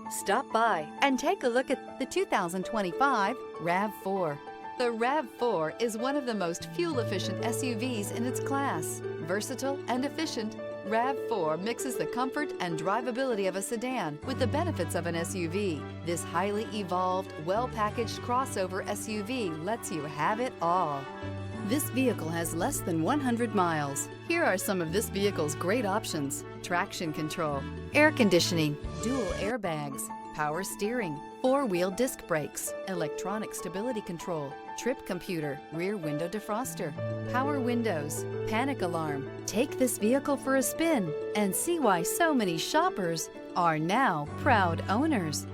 Stop by and take a look at the 2025 RAV4. The RAV4 is one of the most fuel-efficient SUVs in its class. Versatile and efficient, RAV4 mixes the comfort and drivability of a sedan with the benefits of an SUV. This highly evolved, well-packaged crossover SUV lets you have it all. This vehicle has less than 100 miles. Here are some of this vehicle's great options: traction control, air conditioning, dual airbags, power steering, four-wheel disc brakes, electronic stability control, trip computer, rear window defroster, power windows, panic alarm. Take this vehicle for a spin and see why so many shoppers are now proud owners.